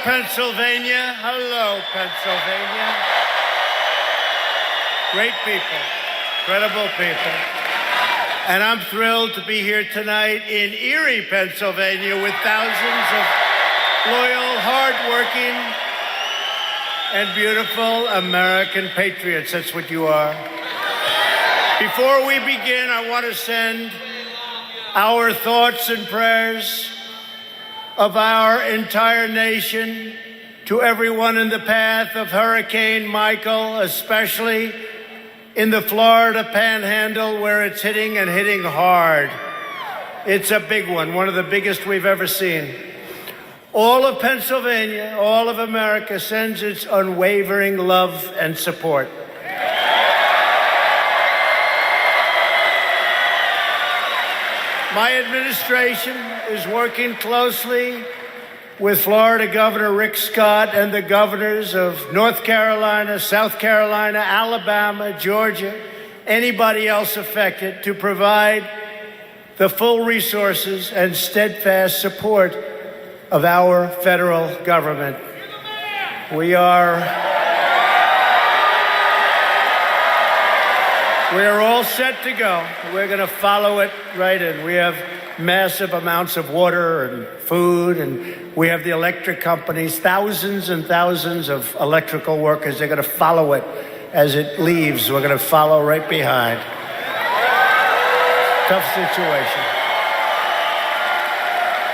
Pennsylvania. Hello, Pennsylvania. Great people, incredible people. And I'm thrilled to be here tonight in Erie, Pennsylvania, with thousands of loyal, hardworking, and beautiful American patriots. That's what you are. Before we begin, I want to send our thoughts and prayers of our entire nation to everyone in the path of Hurricane Michael, especially in the Florida Panhandle, where it's hitting and hitting hard. It's a big one of the biggest we've ever seen. All of Pennsylvania, all of America sends its unwavering love and support. My administration is working closely with Florida Governor Rick Scott and the governors of North Carolina, South Carolina, Alabama, Georgia, anybody else affected, to provide the full resources and steadfast support of our federal government. We're all set to go. We're going to follow it right in. We have massive amounts of water and food, and we have the electric companies, thousands and thousands of electrical workers. They're going to follow it as it leaves. We're going to follow right behind. Tough situation.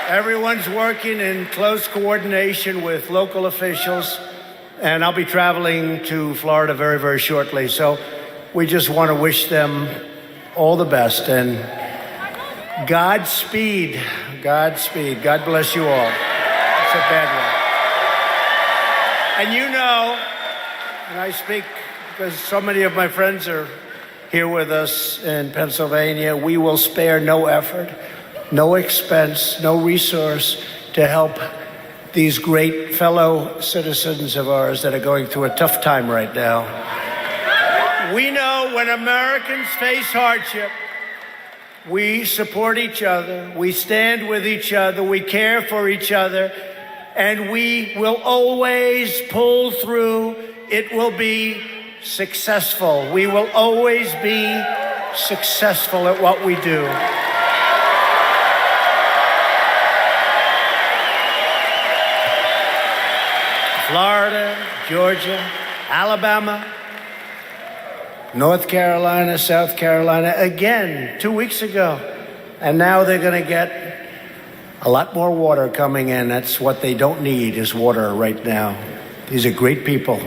Everyone's working in close coordination with local officials, and I'll be traveling to Florida very, very shortly. So we just want to wish them all the best, and Godspeed. Godspeed. God bless you all. It's a bad one. And you know, and I speak because so many of my friends are here with us in Pennsylvania, we will spare no effort, no expense, no resource to help these great fellow citizens of ours that are going through a tough time right now. We know when Americans face hardship, we support each other, we stand with each other, we care for each other, and we will always pull through. It will be successful. We will always be successful at what we do. Florida, Georgia, Alabama, North Carolina, South Carolina, again, 2 weeks ago. And now they're going to get a lot more water coming in. That's what they don't need, is water right now. These are great people.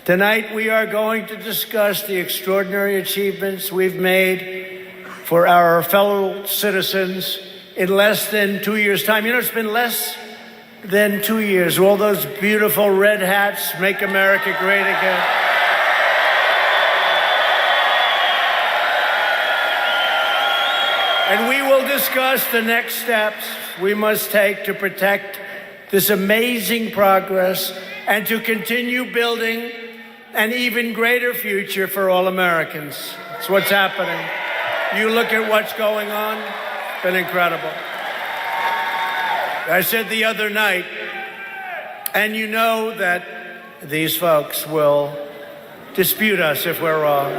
Tonight, we are going to discuss the extraordinary achievements we've made for our fellow citizens in less than 2 years' time. You know, it's been less than 2 years. All those beautiful red hats, make America great again. And we will discuss the next steps we must take to protect this amazing progress and to continue building an even greater future for all Americans. It's what's happening. You look at what's going on, it's been incredible. I said the other night, and you know that these folks will dispute us if we're wrong.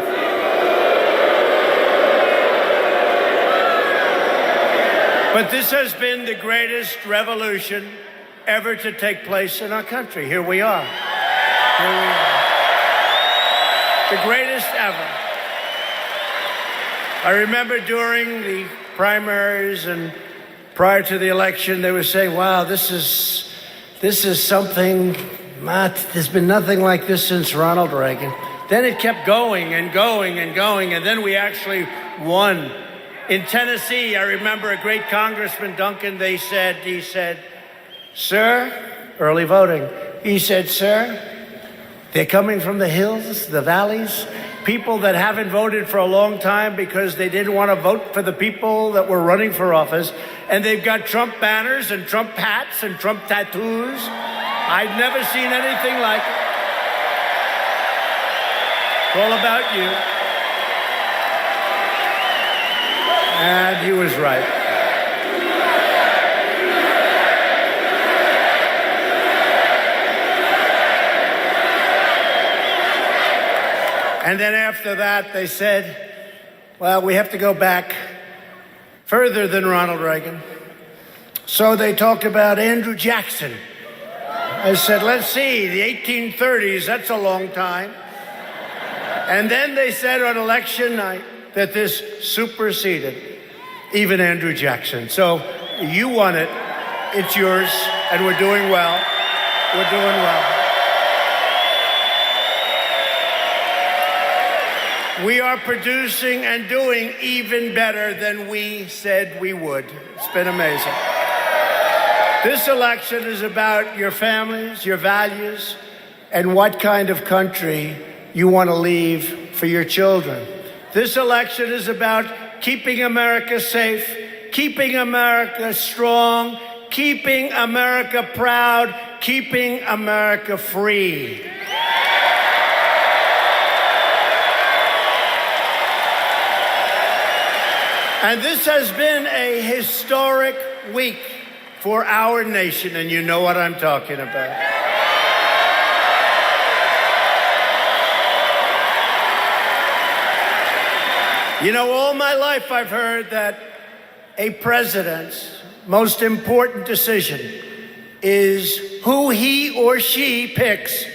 But this has been the greatest revolution ever to take place in our country. Here we are. Here we are. The greatest ever. I remember during the primaries and prior to the election, they were saying, wow, this is something, there's been nothing like this since Ronald Reagan. Then it kept going and going and going, and then we actually won. In Tennessee, I remember a great Congressman, Duncan, he said, sir, early voting, he said, sir, they're coming from the hills, the valleys, people that haven't voted for a long time because they didn't want to vote for the people that were running for office, and they've got Trump banners and Trump hats and Trump tattoos. I've never seen anything like it. It's all about you. And he was right. And then after that, they said, well, we have to go back further than Ronald Reagan. So they talked about Andrew Jackson. I said, let's see, the 1830s, that's a long time. And then they said on election night that this superseded even Andrew Jackson. So you won it, it's yours, and we're doing well. We're doing well. We are producing and doing even better than we said we would. It's been amazing. This election is about your families, your values, and what kind of country you want to leave for your children. This election is about keeping America safe, keeping America strong, keeping America proud, keeping America free. And this has been a historic week for our nation, and you know what I'm talking about. You know, all my life I've heard that a president's most important decision is who he or she picks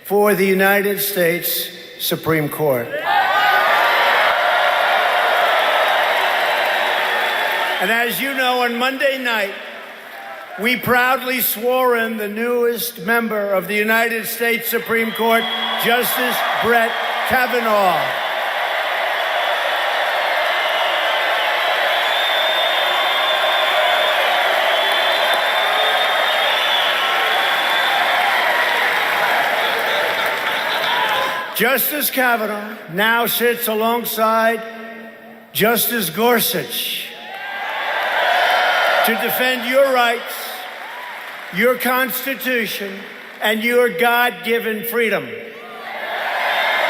for the United States Supreme Court. And as you know, on Monday night, we proudly swore in the newest member of the United States Supreme Court, Justice Brett Kavanaugh. Justice Kavanaugh now sits alongside Justice Gorsuch to defend your rights, your Constitution, and your God-given freedom.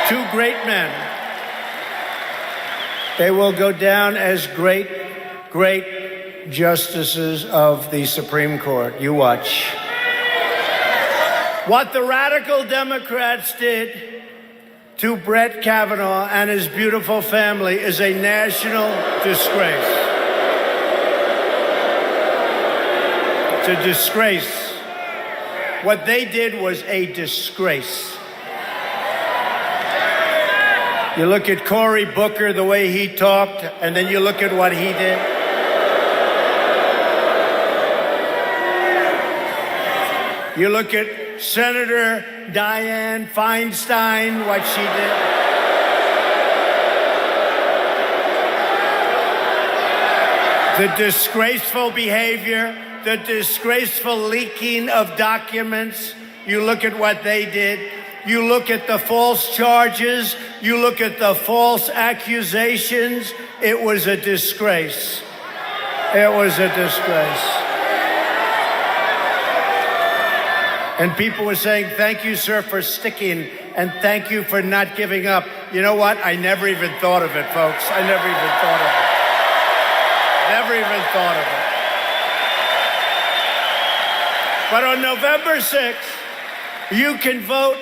Two great men. They will go down as great, great justices of the Supreme Court. You watch. What the radical Democrats did to Brett Kavanaugh and his beautiful family is a national disgrace. It's a disgrace. What they did was a disgrace. You look at Cory Booker, the way he talked, and then you look at what he did. You look at Senator Dianne Feinstein, what she did. The disgraceful behavior, the disgraceful leaking of documents. You look at what they did. You look at the false charges. You look at the false accusations. It was a disgrace. It was a disgrace. And people were saying, thank you, sir, for sticking, and thank you for not giving up. You know what? I never even thought of it, folks. I never even thought of it. Never even thought of it. But on November 6th, you can vote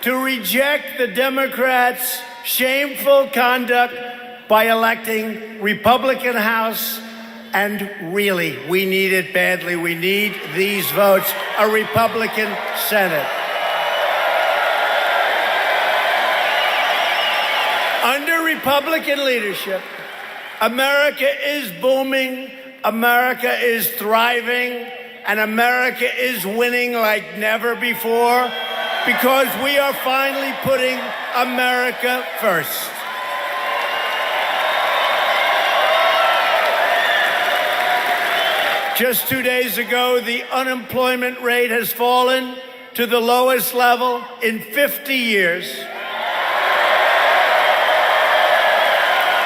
to reject the Democrats' shameful conduct by electing Republican House. And really, we need it badly. We need these votes. A Republican Senate. Under Republican leadership, America is booming, America is thriving, and America is winning like never before because we are finally putting America first. Just 2 days ago, the unemployment rate has fallen to the lowest level in 50 years.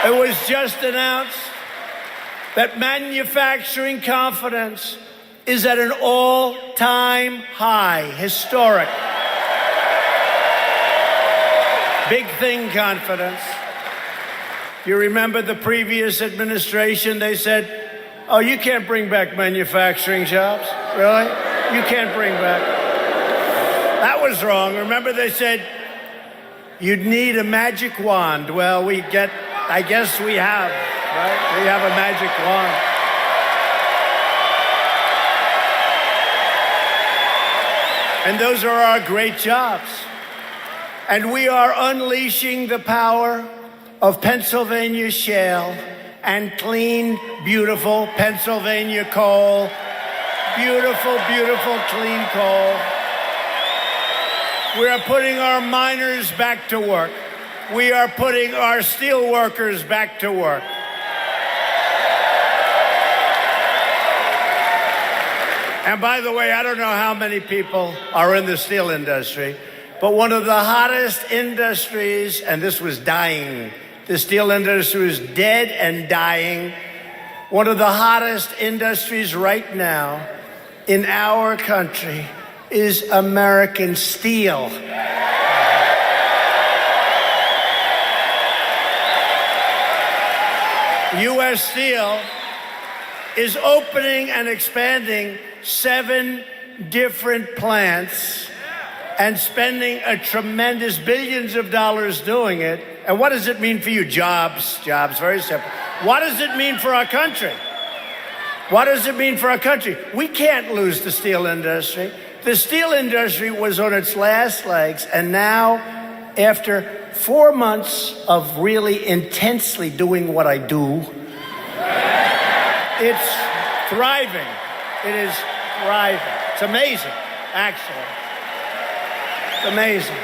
It was just announced that manufacturing confidence is at an all-time high, historic. Big thing confidence. You remember the previous administration, they said, oh, you can't bring back manufacturing jobs? Really? You can't bring back. That was wrong. Remember they said, You'd need a magic wand. Well, I guess we have, right? We have a magic wand. And those are our great jobs. And we are unleashing the power of Pennsylvania shale and clean, beautiful Pennsylvania coal. Beautiful, beautiful, clean coal. We are putting our miners back to work. We are putting our steel workers back to work. And by the way, I don't know how many people are in the steel industry, but one of the hottest industries, and this was dying, the steel industry was dead and dying. One of the hottest industries right now in our country is American steel. U.S. Steel is opening and expanding 7 different plants and spending a tremendous billions of dollars doing it. And what does it mean for you? Jobs, very simple. What does it mean for our country? What does it mean for our country? We can't lose the steel industry. The steel industry was on its last legs, and now, after 4 months of really intensely doing what I do, it's thriving. It is thriving. It's amazing, actually. It's amazing.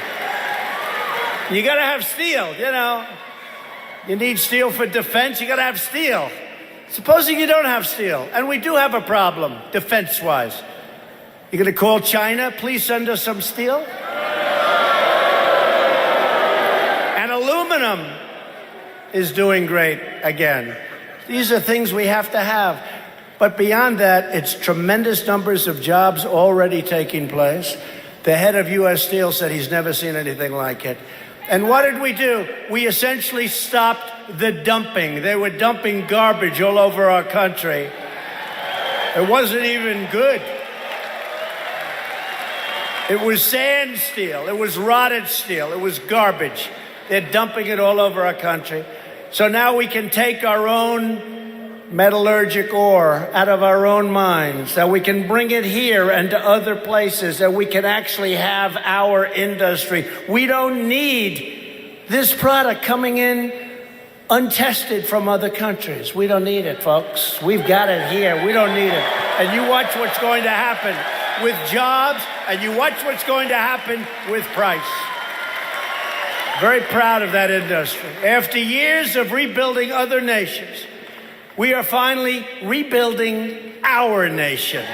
You got to have steel, you know. You need steel for defense. You got to have steel. Supposing you don't have steel, and we do have a problem defense-wise. You going to call China, please send us some steel? And aluminum is doing great again. These are things we have to have. But beyond that, it's tremendous numbers of jobs already taking place. The head of U.S. Steel said he's never seen anything like it. And what did we do? We essentially stopped the dumping. They were dumping garbage all over our country. It wasn't even good. It was sand steel. It was rotted steel. It was garbage. They're dumping it all over our country. So now we can take our own metallurgic ore out of our own mines, that we can bring it here and to other places, that we can actually have our industry. We don't need this product coming in untested from other countries. We don't need it, folks. We've got it here. We don't need it. And you watch what's going to happen with jobs, and you watch what's going to happen with price. Very proud of that industry. After years of rebuilding other nations, we are finally rebuilding our nation.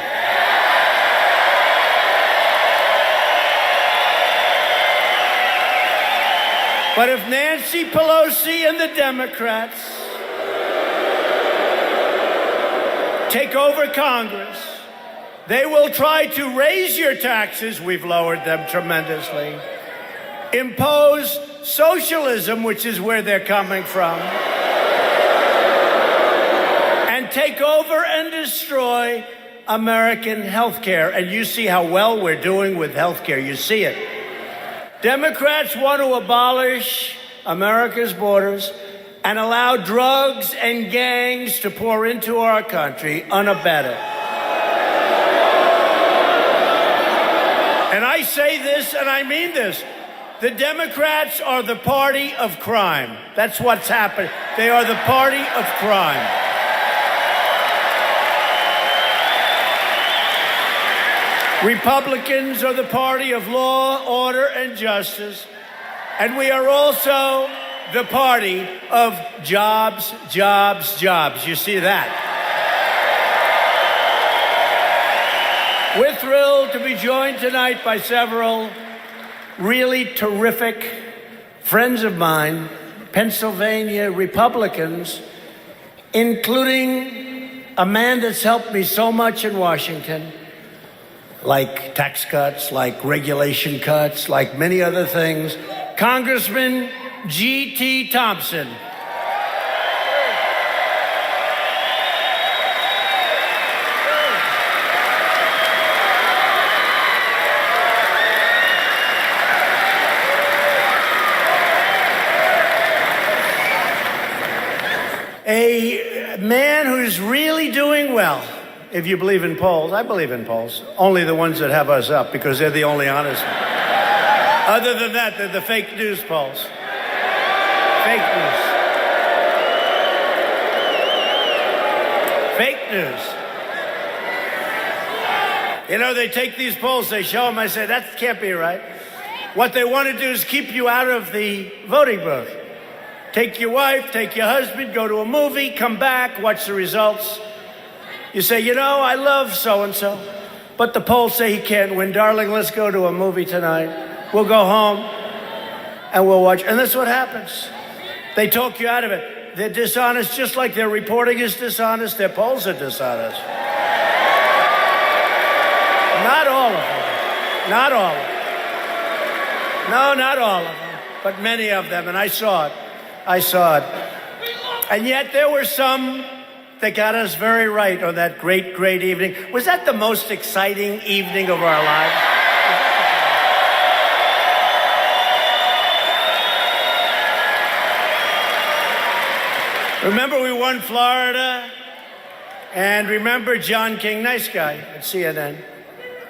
But if Nancy Pelosi and the Democrats take over Congress, they will try to raise your taxes. We've lowered them tremendously. Impose socialism, which is where they're coming from. And take over and destroy American health care. And you see how well we're doing with health care. You see it. Democrats want to abolish America's borders and allow drugs and gangs to pour into our country unabated. And I say this, and I mean this. The Democrats are the party of crime. That's what's happening. They are the party of crime. Republicans are the party of law, order, and justice. And we are also the party of jobs, jobs, jobs. You see that? We're thrilled to be joined tonight by several really terrific friends of mine, Pennsylvania Republicans, including a man that's helped me so much in Washington, like tax cuts, like regulation cuts, like many other things, Congressman G.T. Thompson. a man who's really doing well, if you believe in polls. I believe in polls. Only the ones that have us up, because they're the only honest ones. Other than that, they're the fake news polls. Fake news. Fake news. You know, they take these polls, they show them, I say, that can't be right. What they want to do is keep you out of the voting booth. Take your wife, take your husband, go to a movie, come back, watch the results. You say, you know, I love so-and-so, but the polls say he can't win. Darling, let's go to a movie tonight. We'll go home and we'll watch. And that's what happens. They talk you out of it. They're dishonest, just like their reporting is dishonest. Their polls are dishonest. Not all of them. Not all of them. No, not all of them, but many of them. And I saw it. I saw it. And yet there were some that got us very right on that great, great evening. Was that the most exciting evening of our lives? Remember we won Florida? And remember John King, nice guy at CNN.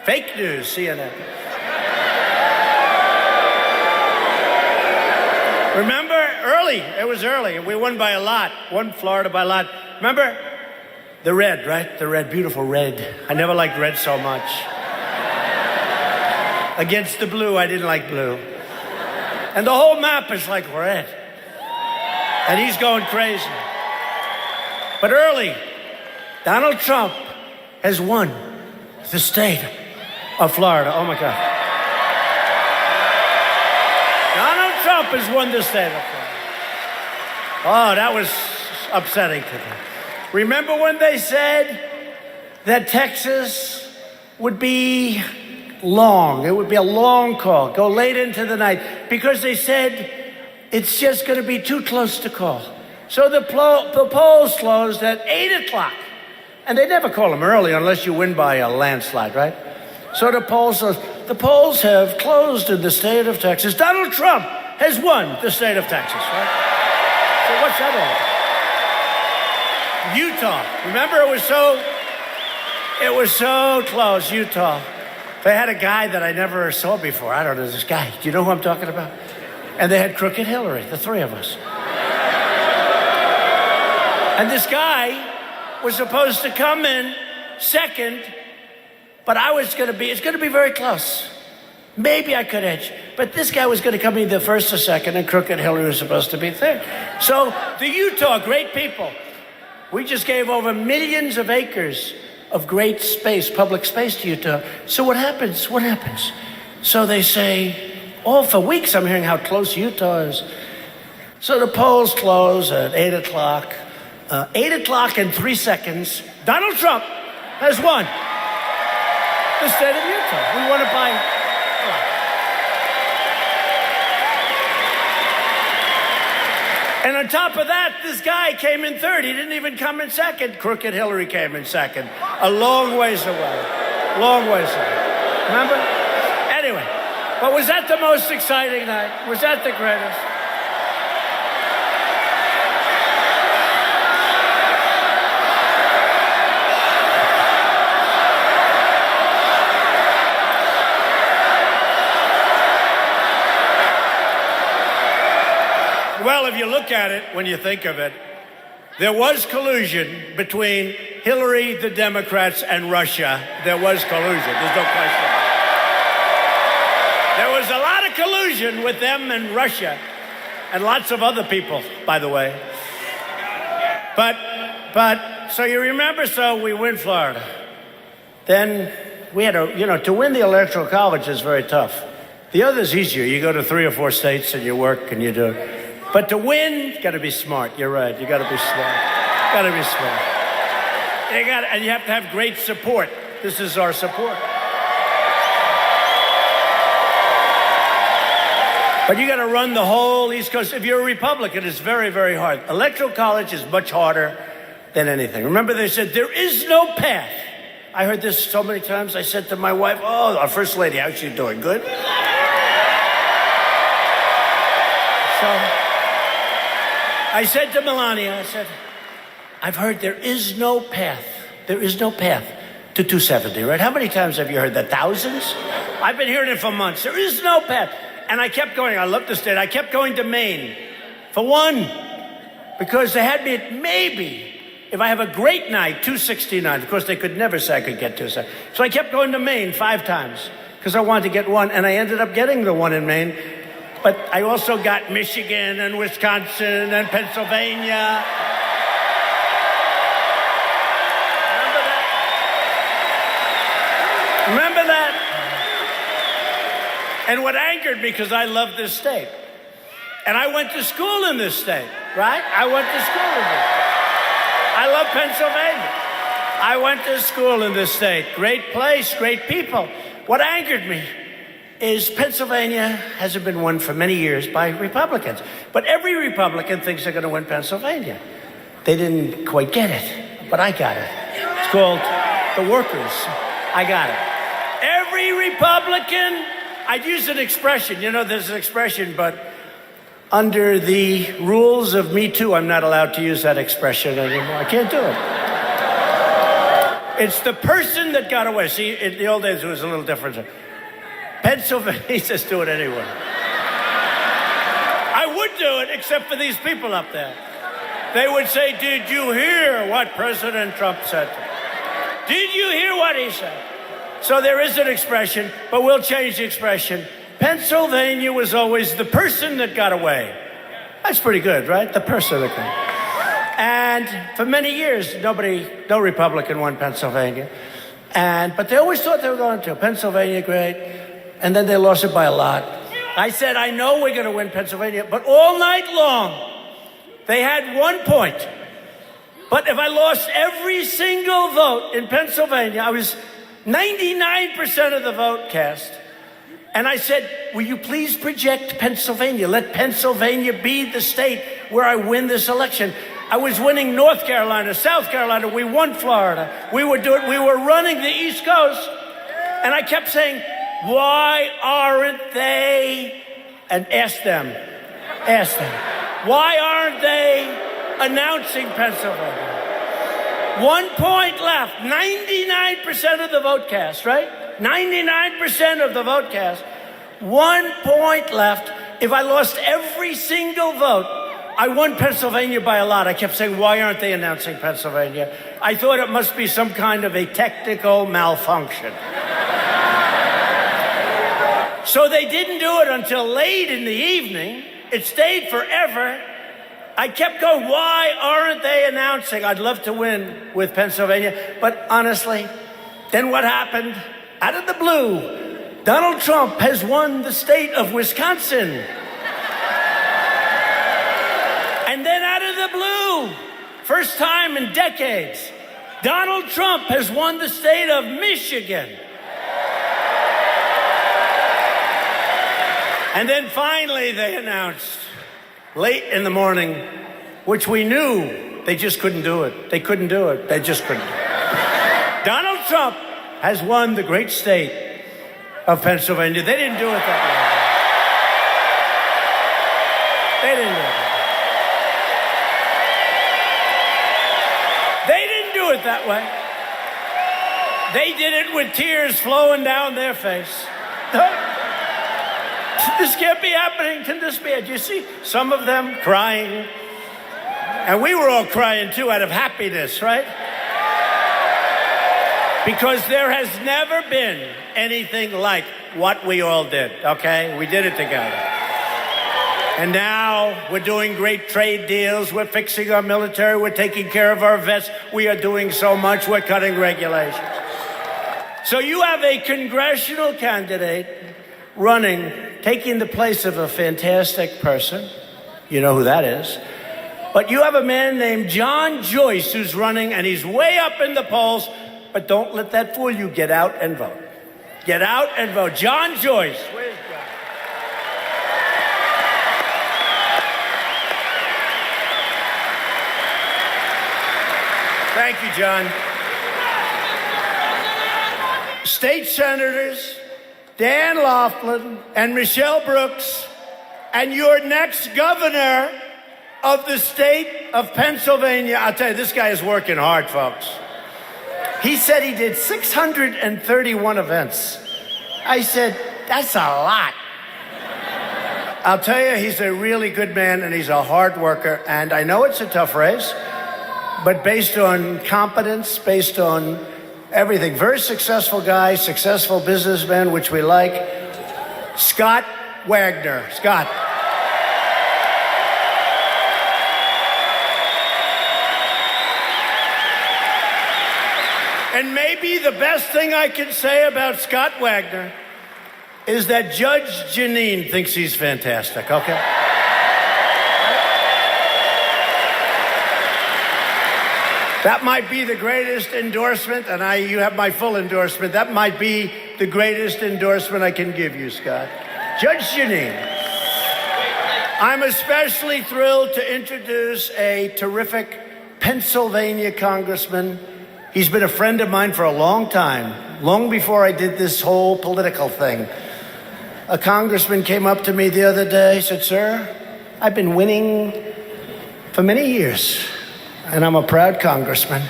Fake news, CNN. Remember, early, it was early. We won by a lot, won Florida by a lot. Remember? The red, right? The red, beautiful red. I never liked red so much. Against the blue, I didn't like blue. And the whole map is like red. And he's going crazy. But early, Donald Trump has won the state of Florida. Oh, my God. Donald Trump has won the state of Florida. Oh, that was upsetting to them. Remember when they said that Texas would be long? It would be a long call, go late into the night, because they said it's just going to be too close to call. So the polls closed at 8 o'clock. And they never call them early unless you win by a landslide, right? So the polls have closed in the state of Texas. Donald Trump has won the state of Texas, right? So what's that all about? Utah. Remember, it was so close, Utah. They had a guy that I never saw before. I don't know this guy. Do you know who I'm talking about? And they had Crooked Hillary, the three of us. And this guy was supposed to come in second, but it's going to be very close. Maybe I could edge. But this guy was going to come either first or second, and Crooked Hillary was supposed to be third. So the Utah, great people. We just gave over millions of acres of great space, public space to Utah. So what happens? What happens? So they say, for weeks I'm hearing how close Utah is. So the polls close at 8 o'clock. 8 o'clock and 3 seconds, Donald Trump has won the state of Utah. We won it by a lot. And on top of that, this guy came in third. He didn't even come in second. Crooked Hillary came in second. A long ways away. Long ways away. Remember? Anyway, but was that the most exciting night? Was that the greatest? Well, if you look at it, when you think of it, there was collusion between Hillary, the Democrats, and Russia. There was collusion. There's no question. There was a lot of collusion with them and Russia, and lots of other people, by the way. But so you remember, so we win Florida. Then we had to win the Electoral College is very tough. The other's easier. You go to 3 or 4 states and you work and you do it. But to win, you got to be smart. You're right. You got to be smart. Got to be smart. And you have to have great support. This is our support. But you got to run the whole East Coast. If you're a Republican, it's very, very hard. Electoral college is much harder than anything. Remember, they said there is no path. I heard this so many times. I said to my wife, our first lady, how's she doing? Good? So I said to Melania, I've heard there is no path to 270, right? How many times have you heard that? Thousands? I've been hearing it for months. There is no path. And I kept going. I love the state. I kept going to Maine for one, because they had me at maybe, if I have a great night, 269. Of course, they could never say I could get 270. So I kept going to Maine 5 times because I wanted to get one, and I ended up getting the one in Maine. But I also got Michigan and Wisconsin and Pennsylvania. Remember that? And what angered me, because I love this state. And I went to school in this state, right? I went to school in this state. I love Pennsylvania. I went to school in this state. Great place, great people. What angered me is Pennsylvania hasn't been won for many years by Republicans. But every Republican thinks they're going to win Pennsylvania. They didn't quite get it, but I got it. It's called the workers. I got it. Every Republican, I'd use an expression. You know, there's an expression, but under the rules of Me Too, I'm not allowed to use that expression anymore. I can't do it. It's the person that got away. See, in the old days, it was a little different. Pennsylvania, just do it anyway. I would do it, except for these people up there. They would say, did you hear what President Trump said? Did you hear what he said? So there is an expression, but we'll change the expression. Pennsylvania was always the person that got away. That's pretty good, right? The person that got away. And for many years, no Republican won Pennsylvania. But they always thought they were going to. Pennsylvania, great. And then they lost it by a lot. I said, I know we're going to win Pennsylvania, but all night long, they had 1 point. But if I lost every single vote in Pennsylvania, I was 99% of the vote cast. And I said, will you please project Pennsylvania? Let Pennsylvania be the state where I win this election. I was winning North Carolina, South Carolina. We won Florida. We were running the East Coast. And I kept saying, why aren't they? And ask them. Why aren't they announcing Pennsylvania? 1 point left. 99% of the vote cast, right? 99% of the vote cast. 1 point left. If I lost every single vote, I won Pennsylvania by a lot. I kept saying, why aren't they announcing Pennsylvania? I thought it must be some kind of a technical malfunction. So they didn't do it until late in the evening. It stayed forever. I kept going, why aren't they announcing? I'd love to win with Pennsylvania. But honestly, then what happened? Out of the blue, Donald Trump has won the state of Wisconsin. And then out of the blue, first time in decades, Donald Trump has won the state of Michigan. And then finally they announced, late in the morning, which we knew they just couldn't do it. They couldn't do it. They just couldn't. Donald Trump has won the great state of Pennsylvania. They didn't do it that way. They didn't do it. They didn't do it that way. They did it with tears flowing down their face. This can't be happening. Can this be? Do you see some of them crying? And we were all crying too out of happiness, right? Because there has never been anything like what we all did, okay? We did it together. And now we're doing great trade deals. We're fixing our military. We're taking care of our vets. We are doing so much. We're cutting regulations. So you have a congressional candidate running, taking the place of a fantastic person. You know who that is. But you have a man named John Joyce who's running, and he's way up in the polls. But don't let that fool you. Get out and vote. Get out and vote. John Joyce. Where's John? Thank you, John. State senators Dan Laughlin and Michelle Brooks and your next governor, of the state of Pennsylvania. I'll tell you, this guy is working hard, folks. He said he did 631 events. I said, that's a lot. I'll tell you, he's a really good man and he's a hard worker. And I know it's a tough race, but based on competence, based on everything, very successful guy, successful businessman, which we like. Scott Wagner. Scott. And maybe the best thing I can say about Scott Wagner is that Judge Jeanine thinks he's fantastic, okay? That might be the greatest endorsement, and you have my full endorsement. That might be the greatest endorsement I can give you, Scott. Judge Jeanine. I'm especially thrilled to introduce a terrific Pennsylvania congressman. He's been a friend of mine for a long time, long before I did this whole political thing. A congressman came up to me the other day, said, "Sir, I've been winning for many years, and I'm a proud congressman.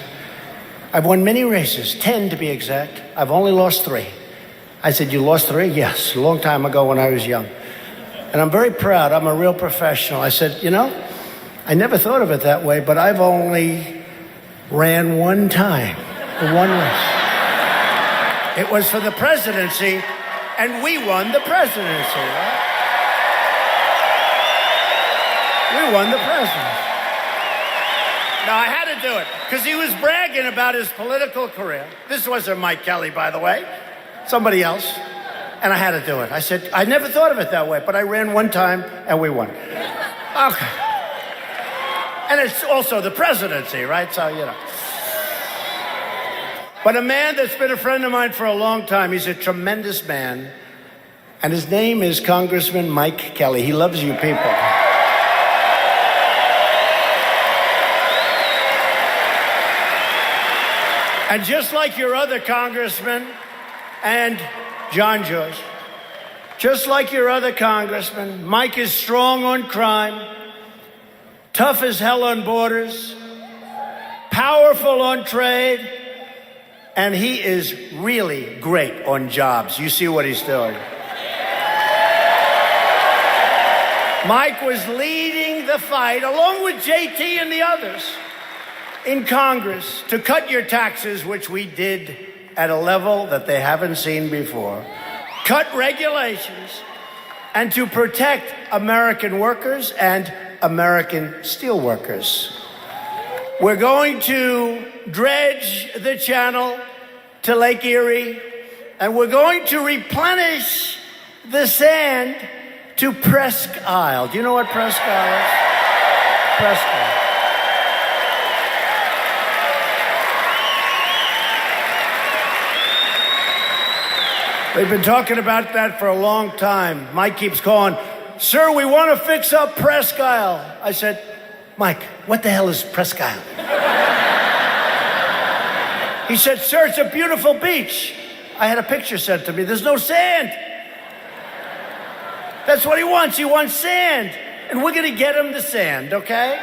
I've won many races, 10 to be exact. I've only lost 3. I said, "You lost 3? "Yes, a long time ago when I was young. And I'm very proud. I'm a real professional." I said, "You know, I never thought of it that way, but I've only ran 1 time, for 1 race. It was for the presidency, and we won the presidency, right? We won the presidency." Now, I had to do it, because he was bragging about his political career. This wasn't Mike Kelly, by the way. Somebody else. And I had to do it. I said, "I never thought of it that way, but I ran 1 time, and we won." Okay. And it's also the presidency, right? So, you know. But a man that's been a friend of mine for a long time, he's a tremendous man, and his name is Congressman Mike Kelly. He loves you people. And just like your other congressman and John Joyce, just like your other congressman, Mike is strong on crime, tough as hell on borders, powerful on trade, and he is really great on jobs. You see what he's doing. Mike was leading the fight, along with JT and the others, in Congress to cut your taxes, which we did at a level that they haven't seen before, cut regulations, and to protect American workers and American steelworkers. We're going to dredge the channel to Lake Erie, and we're going to replenish the sand to Presque Isle. Do you know what Presque Isle is? Presque Isle. They've been talking about that for a long time. Mike keeps calling, "Sir, we want to fix up Presque Isle." I said, "Mike, what the hell is Presque Isle?" He said, "Sir, it's a beautiful beach." I had a picture sent to me. There's no sand. That's what he wants. He wants sand. And we're going to get him the sand, okay?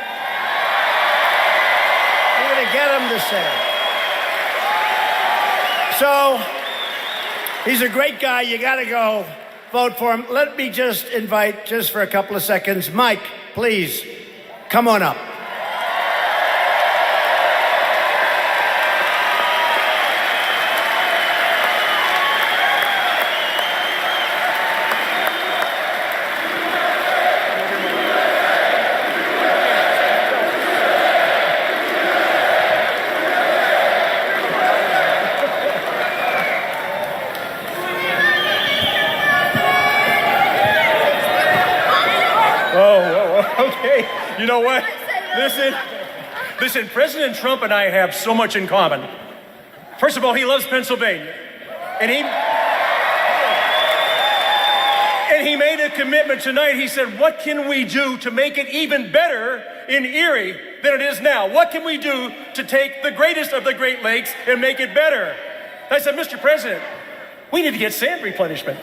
We're going to get him the sand. So, he's a great guy. You got to go vote for him. Let me just invite, just for a couple of seconds, Mike, please, come on up. Okay, you know what? Listen, President Trump and I have so much in common. First of all, he loves Pennsylvania. And he made a commitment tonight. He said, "What can we do to make it even better in Erie than it is now? What can we do to take the greatest of the Great Lakes and make it better?" I said, "Mr. President, we need to get sand replenishment."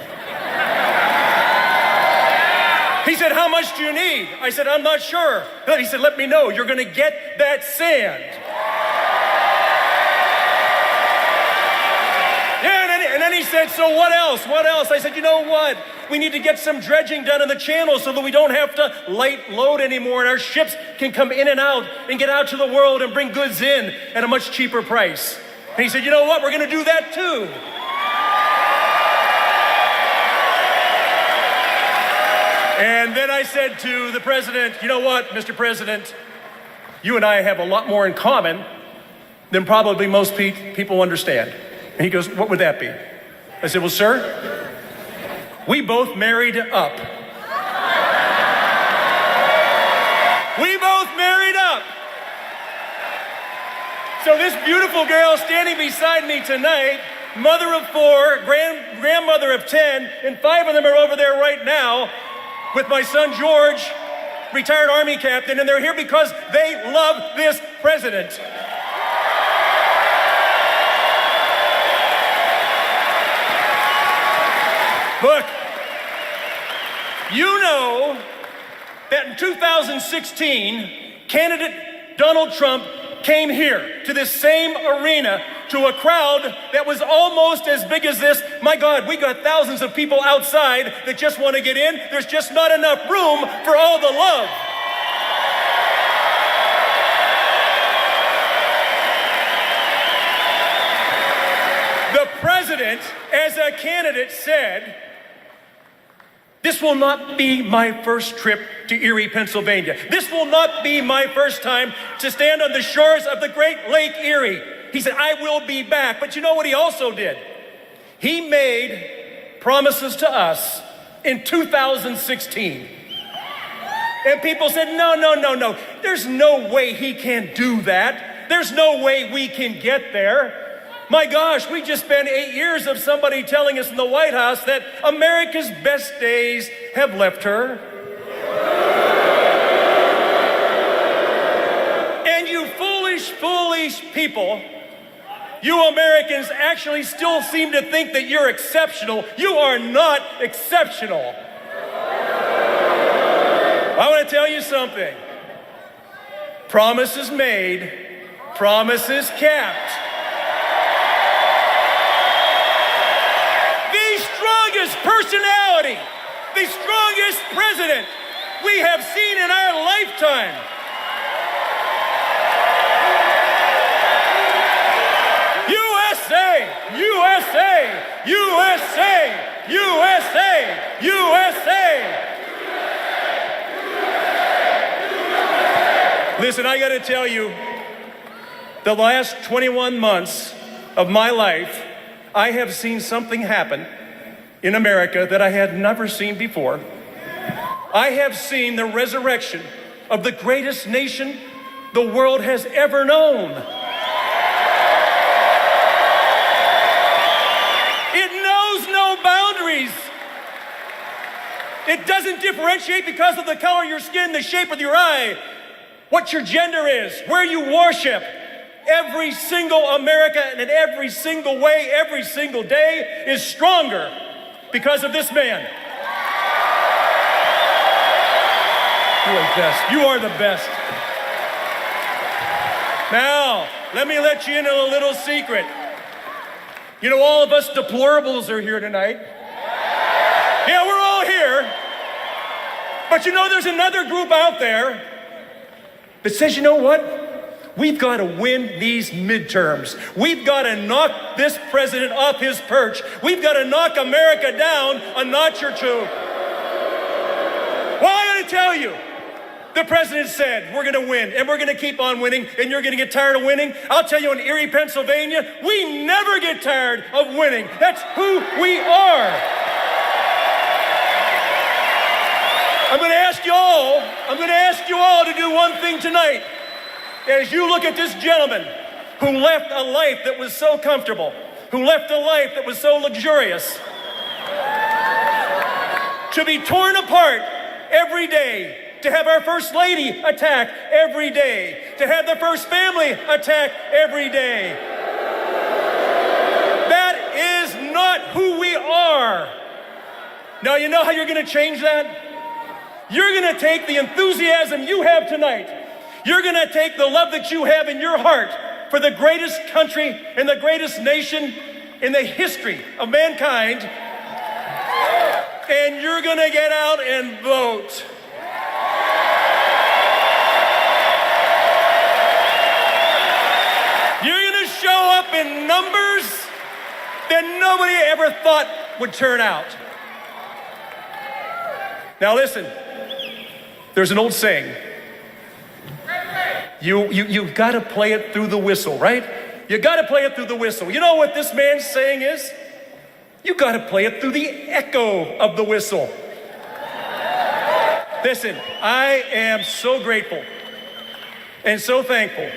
He said, how much do you need? I said, I'm not sure. He said, let me know. You're going to get that sand. Yeah, and then he said, so what else? What else? I said, you know what? We need to get some dredging done in the channel so that we don't have to light load anymore and our ships can come in and out and get out to the world and bring goods in at a much cheaper price. And he said, you know what? We're going to do that too. And then I said to the president, you know what, Mr. President, you and I have a lot more in common than probably most people understand. And he goes, what would that be? I said, well, sir, we both married up. We both married up. So this beautiful girl standing beside me tonight, mother of 4, grandmother of 10, and 5 of them are over there right now with my son George, retired Army captain, and they're here because they love this president. Look, you know that in 2016, candidate Donald Trump came here to this same arena to a crowd that was almost as big as this. My God, we got thousands of people outside that just want to get in. There's just not enough room for all the love. The president, as a candidate, said, this will not be my first trip to Erie, Pennsylvania. This will not be my first time to stand on the shores of the Great Lake Erie. He said, I will be back. But you know what he also did? He made promises to us in 2016. And people said, no. There's no way he can do that. There's no way we can get there. My gosh, we just spent 8 years of somebody telling us in the White House that America's best days have left her. And you foolish people, you Americans actually still seem to think that you're exceptional. You are not exceptional. I want to tell you something. Promises made, promises kept. Personality, the strongest president we have seen in our lifetime. USA, USA, USA, USA, USA. Listen, I got to tell you, the last 21 months of my life, I have seen something happen in America that I had never seen before. I have seen the resurrection of the greatest nation the world has ever known. It knows no boundaries. It doesn't differentiate because of the color of your skin, the shape of your eye, what your gender is, where you worship. Every single American in every single way, every single day is stronger because of this man. You are the best. You are the best. Now, let me let you in on a little secret. You know, all of us deplorables are here tonight. Yeah, we're all here. But you know, there's another group out there that says, you know what? We've got to win these midterms. We've got to knock this president off his perch. We've got to knock America down a notch or two. Well, I got to tell you, the president said we're going to win, and we're going to keep on winning, and you're going to get tired of winning. I'll tell you, in Erie, Pennsylvania, we never get tired of winning. That's who we are. I'm going to ask you all to do one thing tonight. As you look at this gentleman who left a life that was so comfortable, who left a life that was so luxurious, to be torn apart every day, to have our First Lady attacked every day, to have the First Family attacked every day. That is not who we are. Now, you know how you're going to change that? You're going to take the enthusiasm you have tonight. You're going to take the love that you have in your heart for the greatest country and the greatest nation in the history of mankind, and you're going to get out and vote. You're going to show up in numbers that nobody ever thought would turn out. Now listen, there's an old saying. You've got to play it through the whistle, right? You got to play it through the whistle. You know what this man's saying is? You got to play it through the echo of the whistle. Listen, I am so grateful and so thankful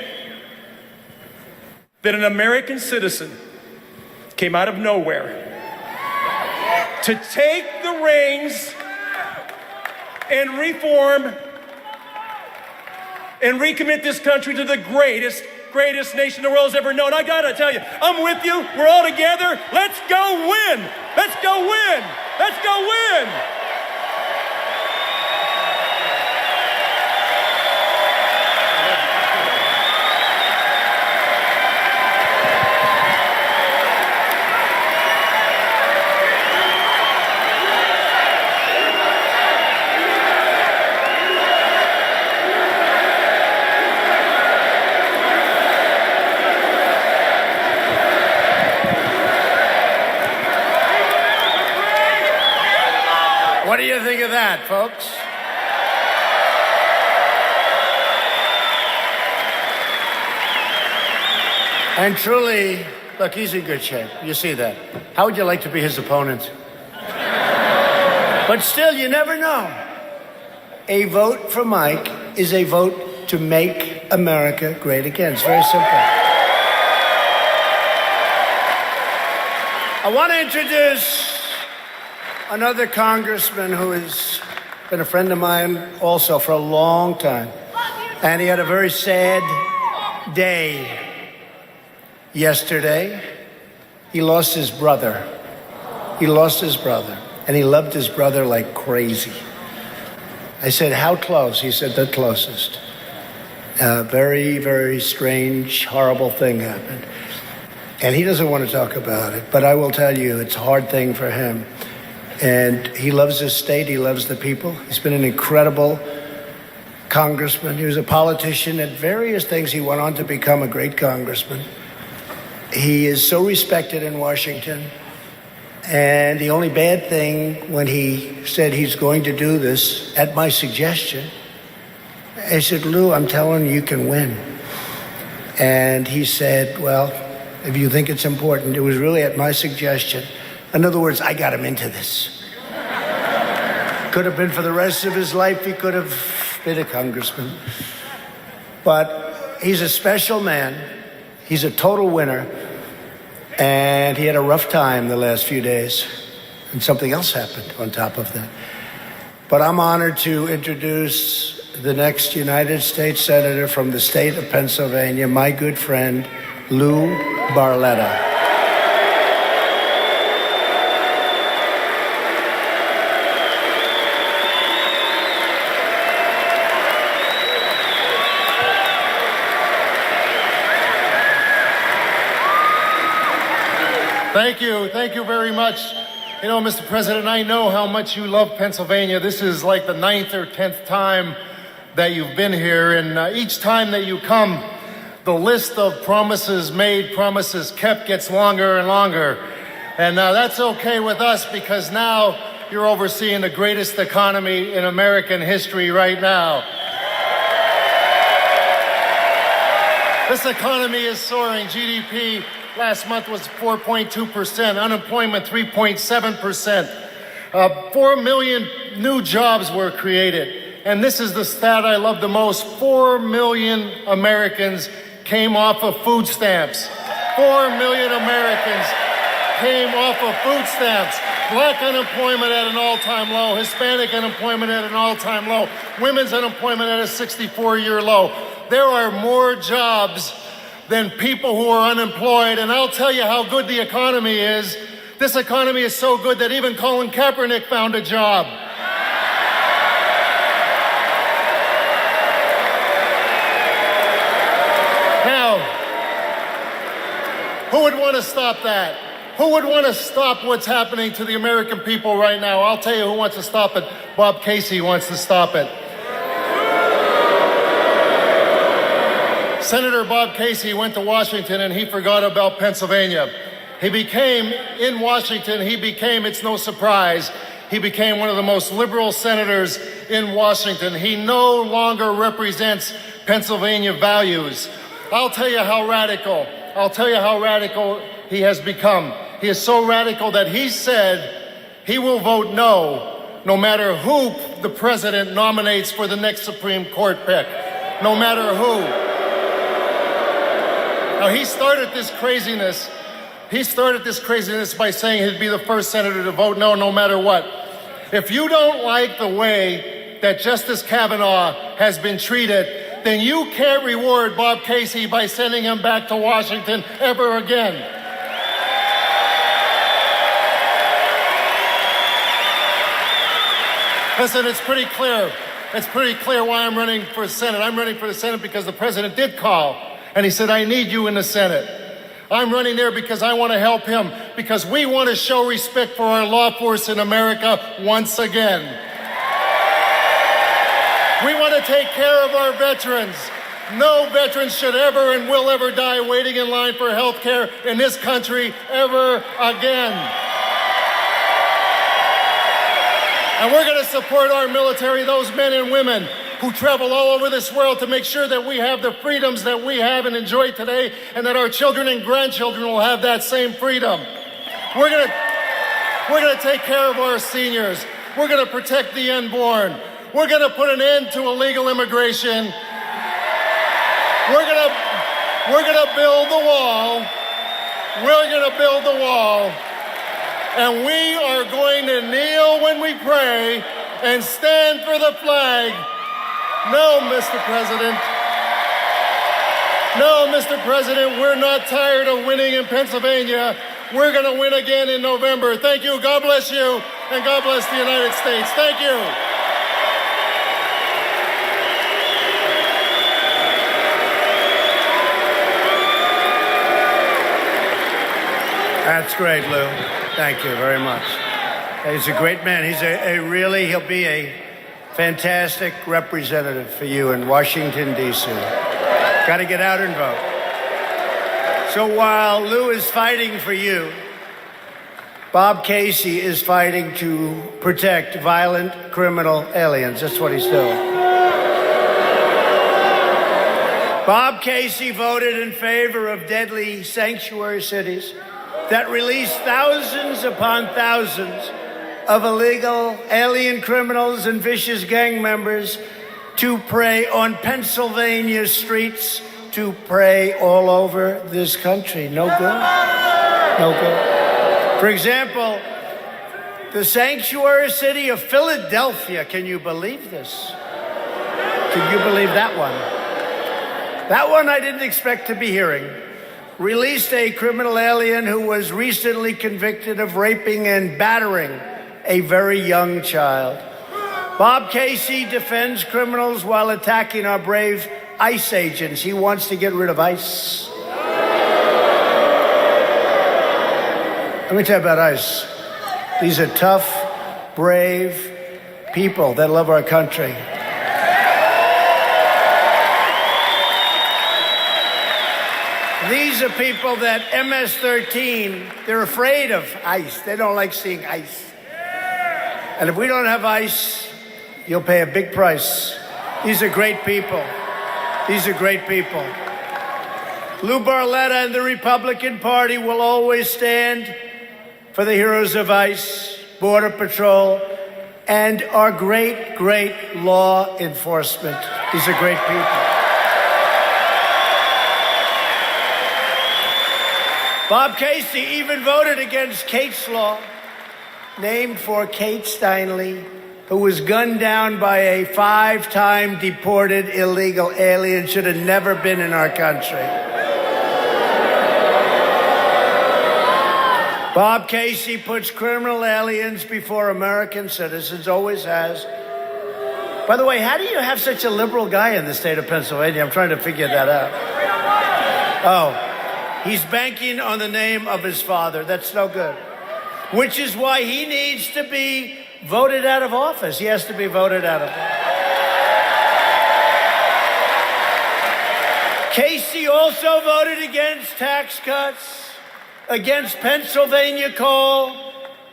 that an American citizen came out of nowhere to take the reins and reform and recommit this country to the greatest nation the world has ever known. I gotta tell you, I'm with you. We're all together. Let's go win. Let's go win. Let's go win. What do you think of that, folks? And truly, look, he's in good shape. You see that. How would you like to be his opponent? But still, you never know. A vote for Mike is a vote to make America great again. It's very simple. I want to introduce another congressman who has been a friend of mine also for a long time. And he had a very sad day yesterday. He lost his brother. He lost his brother. And he loved his brother like crazy. I said, how close? He said, the closest. Very, very strange, horrible thing happened. And he doesn't want to talk about it. But I will tell you, it's a hard thing for him. And he loves his state. He loves the people. He's been an incredible congressman. He was a politician at various things. He went on to become a great congressman. He is so respected in Washington. And the only bad thing when he said he's going to do this at my suggestion, I said, Lou, I'm telling you, you can win. And he said, well, if you think it's important, it was really at my suggestion. In other words, I got him into this. Could have been for the rest of his life. He could have been a congressman. But he's a special man. He's a total winner. And he had a rough time the last few days. And something else happened on top of that. But I'm honored to introduce the next United States Senator from the state of Pennsylvania, my good friend, Lou Barletta. Thank you very much. You know, Mr. President, I know how much you love Pennsylvania. This is like the 9th or 10th time that you've been here, and each time that you come, the list of promises made, promises kept gets longer and longer. And that's okay with us because now you're overseeing the greatest economy in American history right now. This economy is soaring. GDP last month was 4.2%, unemployment 3.7%. 4 million new jobs were created. And this is the stat I love the most. 4 million Americans came off of food stamps. 4 million Americans came off of food stamps. Black unemployment at an all-time low. Hispanic unemployment at an all-time low. Women's unemployment at a 64-year low. There are more jobs than people who are unemployed. And I'll tell you how good the economy is. This economy is so good that even Colin Kaepernick found a job. would want to stop that? Who would want to stop what's happening to the American people right now? I'll tell you who wants to stop it. Bob Casey wants to stop it. Senator Bob Casey went to Washington and he forgot about Pennsylvania. In Washington, it's no surprise, he became one of the most liberal senators in Washington. He no longer represents Pennsylvania values. I'll tell you how radical he has become. He is so radical that he said he will vote no matter who the president nominates for the next Supreme Court pick. No matter who. Now, he started this craziness by saying he'd be the first senator to vote no matter what. If you don't like the way that Justice Kavanaugh has been treated, then you can't reward Bob Casey by sending him back to Washington ever again. Listen, it's pretty clear. It's pretty clear why I'm running for Senate. I'm running for the Senate because the president did call, and he said, I need you in the Senate. I'm running there because I want to help him, because we want to show respect for our law force in America once again. We want to take care of our veterans. No veteran should ever and will ever die waiting in line for health care in this country ever again. And we're going to support our military, those men and women who travel all over this world to make sure that we have the freedoms that we have and enjoy today, and that our children and grandchildren will have that same freedom. We're going to take care of our seniors. We're going to protect the unborn. We're going to put an end to illegal immigration. We're going to build the wall. We're going to build the wall. And we are going to kneel when we pray and stand for the flag. No, Mr. President. No, Mr. President, we're not tired of winning in Pennsylvania. We're going to win again in November. Thank you. God bless you. And God bless the United States. Thank you. That's great, Lou. Thank you very much. He's a great man. He'll be a fantastic representative for you in Washington, D.C. Got to get out and vote. So while Lou is fighting for you, Bob Casey is fighting to protect violent criminal aliens. That's what he's doing. Bob Casey voted in favor of deadly sanctuary cities that release thousands upon thousands of illegal alien criminals and vicious gang members to prey on Pennsylvania streets, to prey all over this country. No good. No good. For example, the sanctuary city of Philadelphia. Can you believe this? Can you believe that one? That one I didn't expect to be hearing. Released a criminal alien who was recently convicted of raping and battering a very young child. Bob Casey defends criminals while attacking our brave ICE agents. He wants to get rid of ICE. Let me tell you about ICE. These are tough, brave people that love our country. These are people that MS-13, they're afraid of ICE. They don't like seeing ICE. And if we don't have ICE, you'll pay a big price. These are great people. These are great people. Lou Barletta and the Republican Party will always stand for the heroes of ICE, Border Patrol, and our great, great law enforcement. These are great people. Bob Casey even voted against Kate's Law, named for Kate Steinle, who was gunned down by a 5-time deported illegal alien, should have never been in our country. Bob Casey puts criminal aliens before American citizens, always has. By the way, how do you have such a liberal guy in the state of Pennsylvania? I'm trying to figure that out. Oh. He's banking on the name of his father. That's no good. Which is why he needs to be voted out of office. He has to be voted out of office. Casey also voted against tax cuts, against Pennsylvania coal.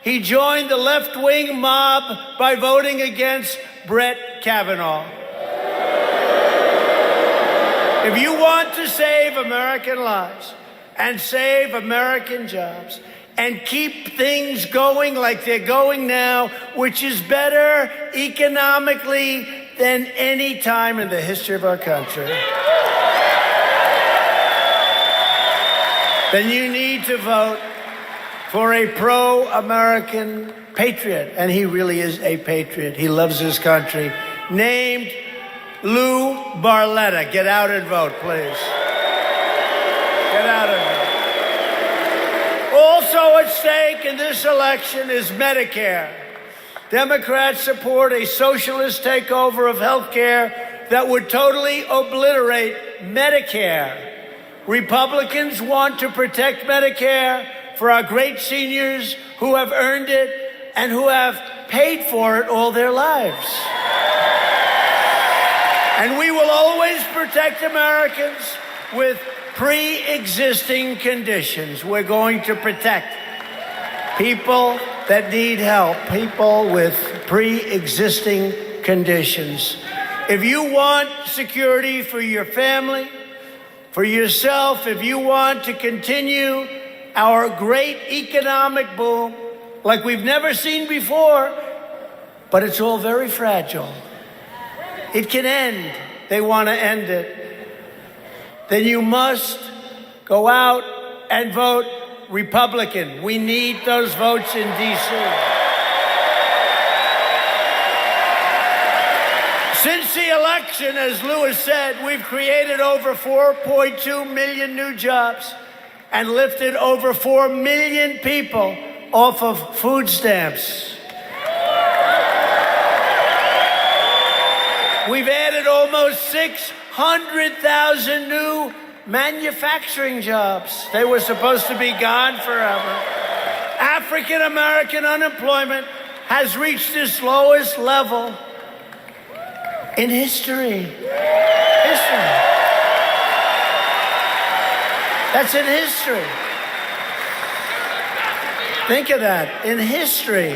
He joined the left-wing mob by voting against Brett Kavanaugh. If you want to save American lives and save American jobs and keep things going like they're going now, which is better economically than any time in the history of our country, then you need to vote for a pro-American patriot. And he really is a patriot. He loves his country. Named Lou Barletta. Get out and vote, please. Get out and vote. Also at stake in this election is Medicare. Democrats support a socialist takeover of health care that would totally obliterate Medicare. Republicans want to protect Medicare for our great seniors who have earned it and who have paid for it all their lives. And we will always protect Americans with pre-existing conditions. We're going to protect people that need help, people with pre-existing conditions. If you want security for your family, for yourself, if you want to continue our great economic boom like we've never seen before, but it's all very fragile. It can end. They want to end it. Then you must go out and vote Republican. We need those votes in D.C. Since the election, as Lewis said, we've created over 4.2 million new jobs and lifted over 4 million people off of food stamps. We've added almost 600,000 new manufacturing jobs. They were supposed to be gone forever. African American unemployment has reached its lowest level in history. That's in history. Think of that. In history,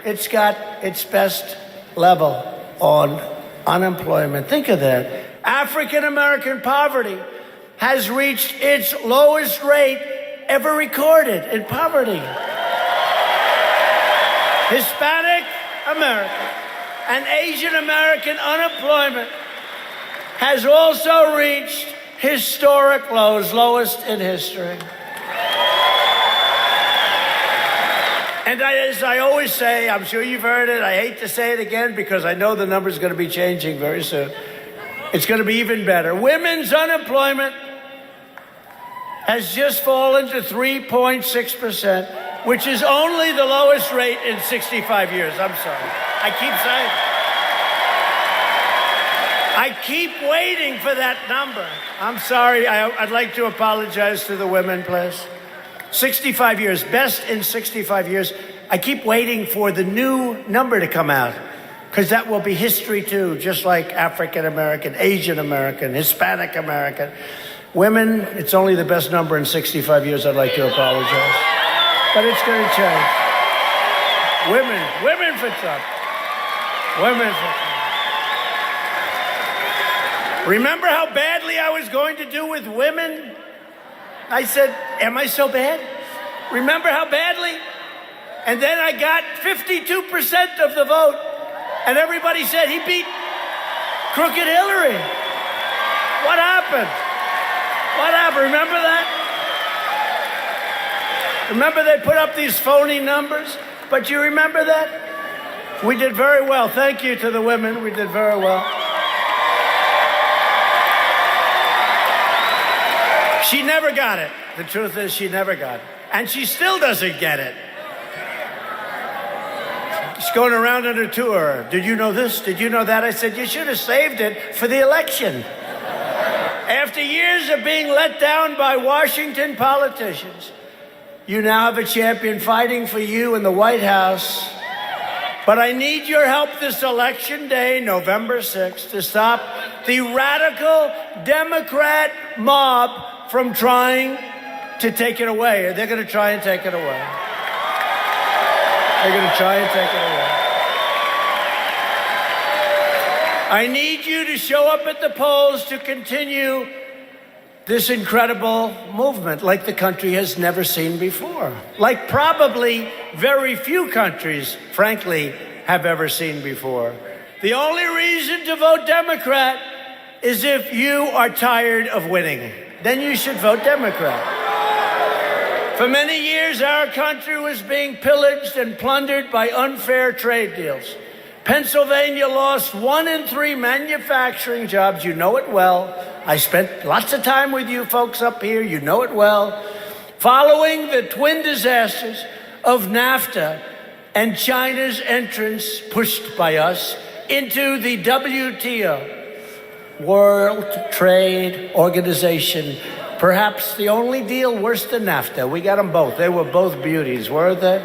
it's got its best level on unemployment. Think of that. African American poverty has reached its lowest rate ever recorded in poverty. Hispanic American and Asian American unemployment has also reached historic lows, lowest in history. And as I always say, I'm sure you've heard it, I hate to say it again because I know the number's going to be changing very soon. It's going to be even better. Women's unemployment has just fallen to 3.6%, which is only the lowest rate in 65 years. I'm sorry. I keep saying it. I keep waiting for that number. I'm sorry. I'd like to apologize to the women, please. 65 years, best in 65 years. I keep waiting for the new number to come out because that will be history too, just like African American, Asian American, Hispanic American. Women, it's only the best number in 65 years. I'd like to apologize. But it's going to change. Women for Trump. Women for Trump. Remember how badly I was going to do with women? I said, am I so bad? Remember how badly? And then I got 52% of the vote. And everybody said he beat crooked Hillary. What happened? What happened? Remember that? Remember they put up these phony numbers? But you remember that? We did very well. Thank you to the women. We did very well. She never got it. The truth is she never got it. And she still doesn't get it. She's going around on her tour. Did you know this? Did you know that? I said, you should have saved it for the election. After years of being let down by Washington politicians, you now have a champion fighting for you in the White House. But I need your help this election day, November 6th, to stop the radical Democrat mob from trying to take it away. They're going to try and take it away. They're going to try and take it away. I need you to show up at the polls to continue this incredible movement like the country has never seen before. Like probably very few countries, frankly, have ever seen before. The only reason to vote Democrat is if you are tired of winning. Then you should vote Democrat. For many years, our country was being pillaged and plundered by unfair trade deals. Pennsylvania lost 1 in 3 manufacturing jobs. You know it well. I spent lots of time with you folks up here. You know it well. Following the twin disasters of NAFTA and China's entrance, pushed by us, into the WTO, World Trade Organization, perhaps the only deal worse than NAFTA. We got them both. They were both beauties, weren't they?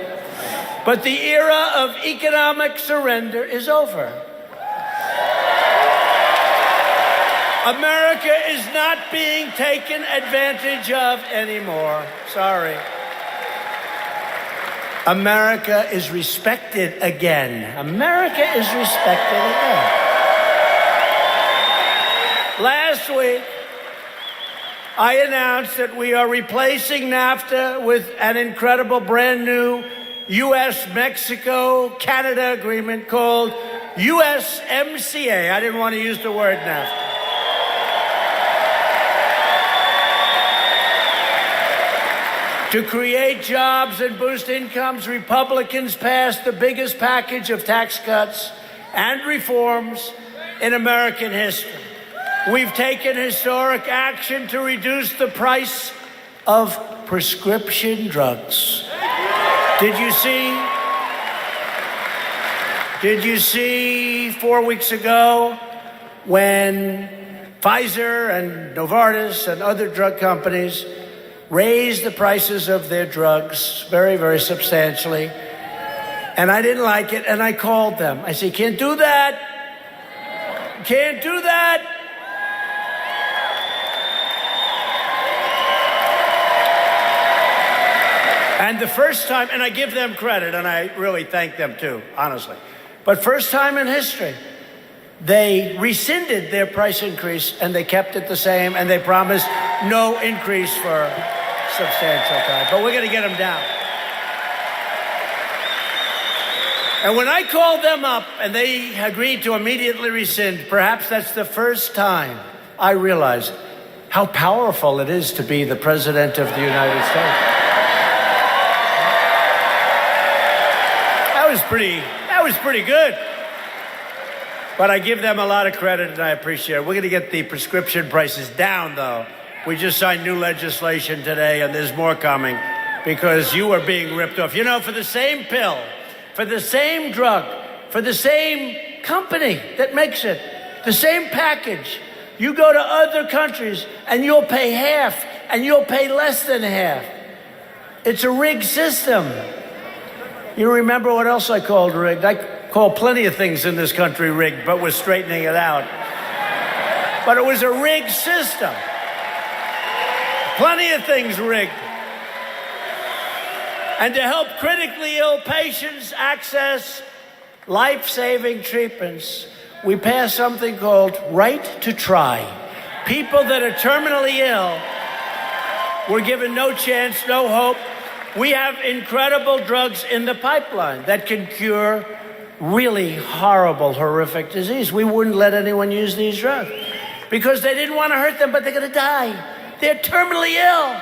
But the era of economic surrender is over. America is not being taken advantage of anymore. Sorry. America is respected again. America is respected again. Last week, I announced that we are replacing NAFTA with an incredible brand new U.S.-Mexico-Canada agreement called USMCA. I didn't want to use the word NAFTA. To create jobs and boost incomes, Republicans passed the biggest package of tax cuts and reforms in American history. We've taken historic action to reduce the price of prescription drugs. Did you see 4 weeks ago when Pfizer and Novartis and other drug companies raised the prices of their drugs very, very substantially? And I didn't like it, and I called them. I said, can't do that. Can't do that. And the first time, and I give them credit, and I really thank them too, honestly. But first time in history, they rescinded their price increase and they kept it the same, and they promised no increase for substantial time. But we're going to get them down. And when I called them up and they agreed to immediately rescind, perhaps that's the first time I realized how powerful it is to be the President of the United States. That was pretty good. But I give them a lot of credit and I appreciate it. We're going to get the prescription prices down, though. We just signed new legislation today, and there's more coming because you are being ripped off. You know, for the same pill, for the same drug, for the same company that makes it, the same package, you go to other countries and you'll pay half and you'll pay less than half. It's a rigged system. You remember what else I called rigged? I call plenty of things in this country rigged, but we're straightening it out. But it was a rigged system. Plenty of things rigged. And to help critically ill patients access life-saving treatments, we passed something called Right to Try. People that are terminally ill were given no chance, no hope. We have incredible drugs in the pipeline that can cure really horrible, horrific disease. We wouldn't let anyone use these drugs because they didn't want to hurt them, but they're going to die. They're terminally ill.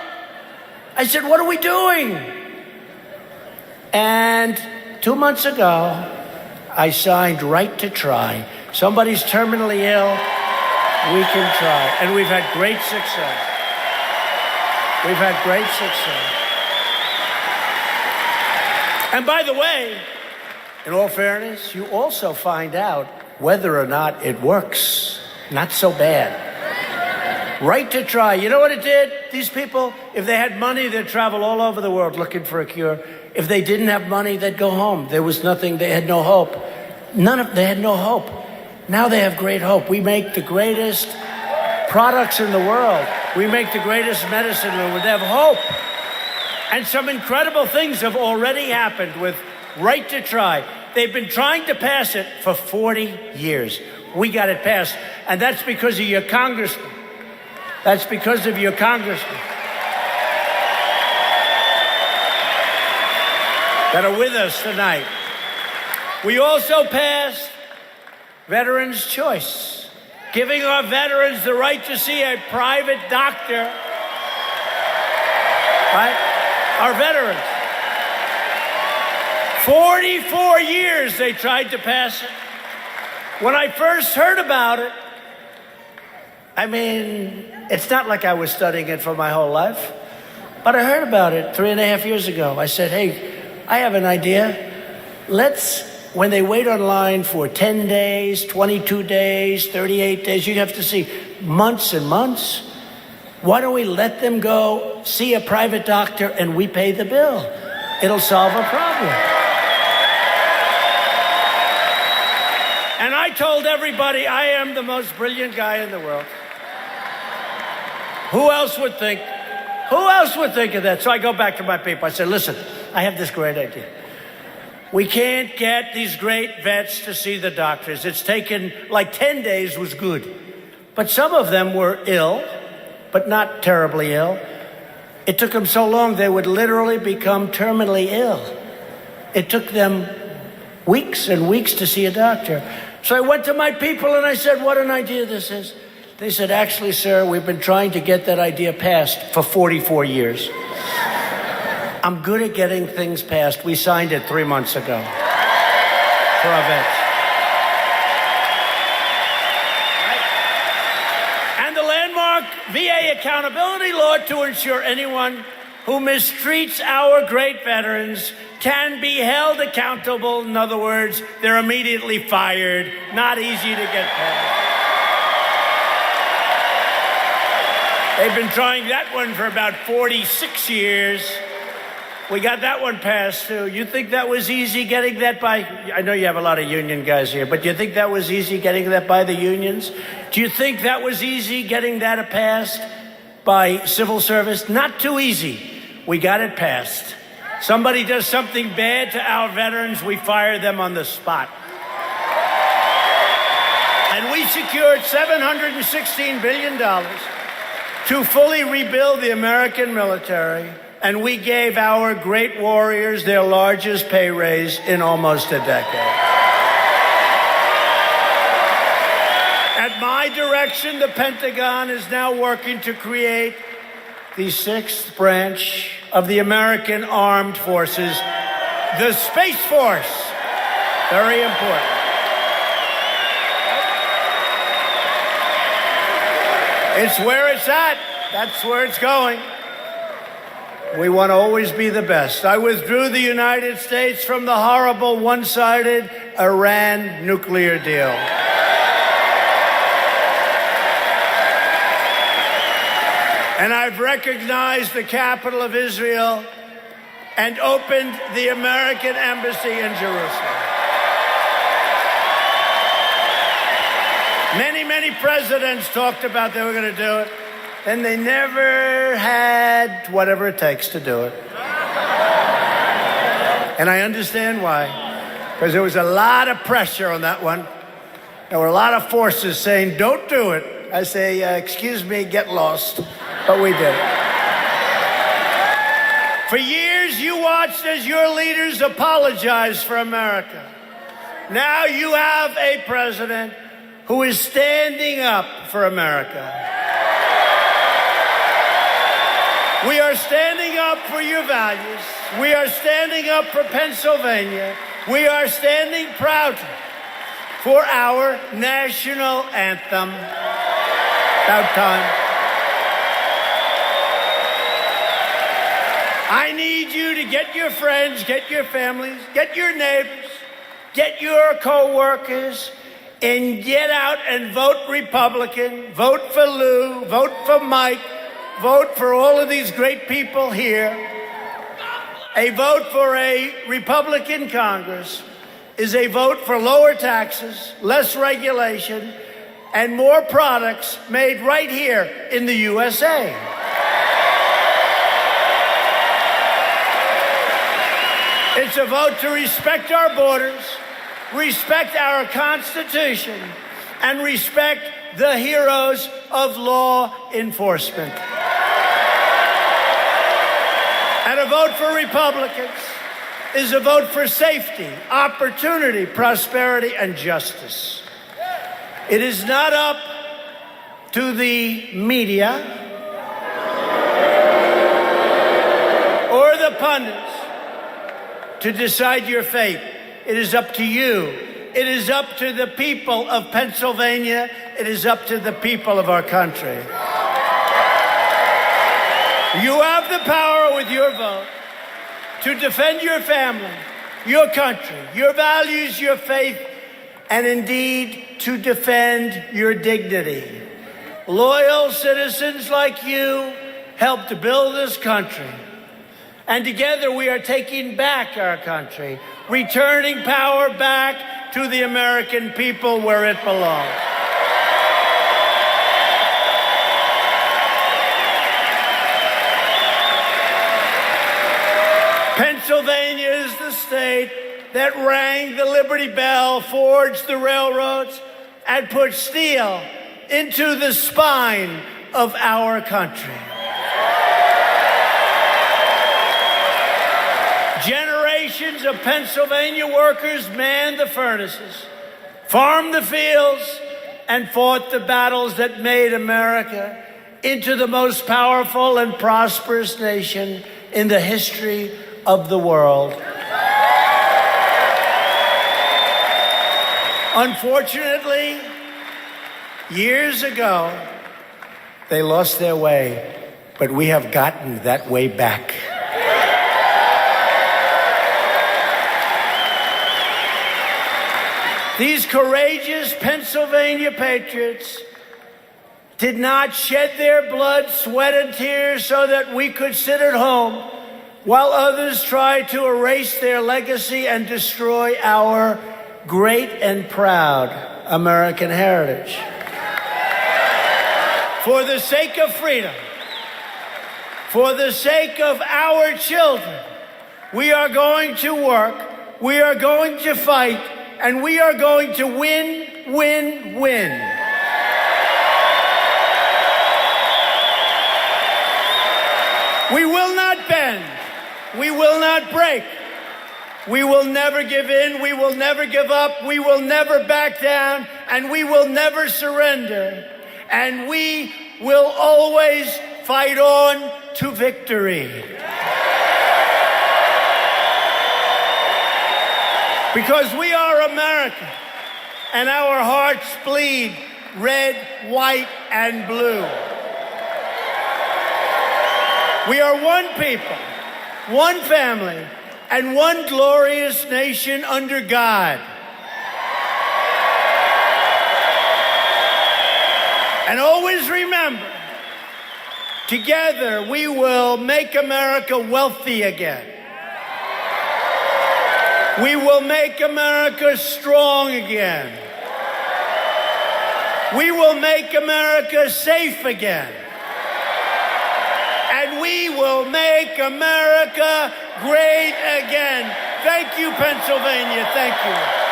I said, what are we doing? And 2 months ago, I signed Right to Try. Somebody's terminally ill, we can try. And we've had great success. We've had great success. And by the way, in all fairness, you also find out whether or not it works. Not so bad. Right to try. You know what it did? These people, if they had money, they'd travel all over the world looking for a cure. If they didn't have money, they'd go home. There was nothing. They had no hope. They had no hope. Now they have great hope. We make the greatest products in the world. We make the greatest medicine in the world. They have hope. And some incredible things have already happened with Right to Try. They've been trying to pass it for 40 years. We got it passed. And that's because of your congressman. That's because of your congressman that are with us tonight. We also passed Veterans' Choice, giving our veterans the right to see a private doctor. Right? Our veterans. 44 years they tried to pass it. When I first heard about it, I mean, it's not like I was studying it for my whole life, but I heard about it 3.5 years ago. I said, hey, I have an idea. When they wait online for 10 days, 22 days, 38 days, you have to see months and months. Why don't we let them go see a private doctor and we pay the bill? It'll solve a problem. And I told everybody I am the most brilliant guy in the world. Who else would think of that? So I go back to my people. I said, listen, I have this great idea. We can't get these great vets to see the doctors. It's taken like 10 days was good. But some of them were ill, but not terribly ill. It took them so long they would literally become terminally ill. It took them weeks and weeks to see a doctor. So I went to my people and I said, what an idea this is. They said, actually, sir, we've been trying to get that idea passed for 44 years. I'm good at getting things passed. We signed it 3 months ago for our vets. And the landmark VA accountability law to ensure anyone who mistreats our great veterans can be held accountable. In other words, they're immediately fired. Not easy to get passed. They've been trying that one for about 46 years. We got that one passed, too. You think that was easy getting that by... I know you have a lot of union guys here, but do you think that was easy getting that by the unions? Do you think that was easy getting that passed by civil service? Not too easy. We got it passed. Somebody does something bad to our veterans, we fire them on the spot. And we secured $716 billion to fully rebuild the American military. And we gave our great warriors their largest pay raise in almost a decade. At my direction, the Pentagon is now working to create the 6th branch of the American Armed Forces, the Space Force. Very important. It's where it's at. That's where it's going. We want to always be the best. I withdrew the United States from the horrible one-sided Iran nuclear deal. And I've recognized the capital of Israel and opened the American embassy in Jerusalem. Many presidents talked about they were going to do it, and they never had whatever it takes to do it. And I understand why, because there was a lot of pressure on that one. There were a lot of forces saying, don't do it. I say, excuse me, get lost. But we did it. For years, you watched as your leaders apologized for America. Now you have a president who is standing up for America. We are standing up for your values. We are standing up for Pennsylvania. We are standing proud for our national anthem. About time. I need you to get your friends, get your families, get your neighbors, get your co-workers and get out and vote Republican, vote for Lou, vote for Mike, vote for all of these great people here. A vote for a Republican Congress is a vote for lower taxes, less regulation, and more products made right here in the USA. It's a vote to respect our borders, respect our Constitution, and respect the heroes of law enforcement. And a vote for Republicans is a vote for safety, opportunity, prosperity, and justice. It is not up to the media or the pundits to decide your fate. It is up to you. It is up to the people of Pennsylvania. It is up to the people of our country. You have the power with your vote to defend your family, your country, your values, your faith, and indeed to defend your dignity. Loyal citizens like you helped to build this country. And together we are taking back our country, returning power back to the American people where it belongs. Pennsylvania is the state that rang the Liberty Bell, forged the railroads, and put steel into the spine of our country. Generations of Pennsylvania workers manned the furnaces, farmed the fields, and fought the battles that made America into the most powerful and prosperous nation in the history of the world. Unfortunately, years ago, they lost their way, but we have gotten that way back. These courageous Pennsylvania patriots did not shed their blood, sweat, and tears so that we could sit at home while others tried to erase their legacy and destroy our great and proud American heritage. For the sake of freedom, for the sake of our children, we are going to work, we are going to fight, and we are going to win, win, win. We will not bend. We will not break. We will never give in. We will never give up. We will never back down. And we will never surrender. And we will always fight on to victory. Because we are American, and our hearts bleed red, white, and blue. We are one people, one family, and one glorious nation under God. And always remember, together we will make America wealthy again. We will make America strong again. We will make America safe again. And we will make America great again. Thank you, Pennsylvania. Thank you.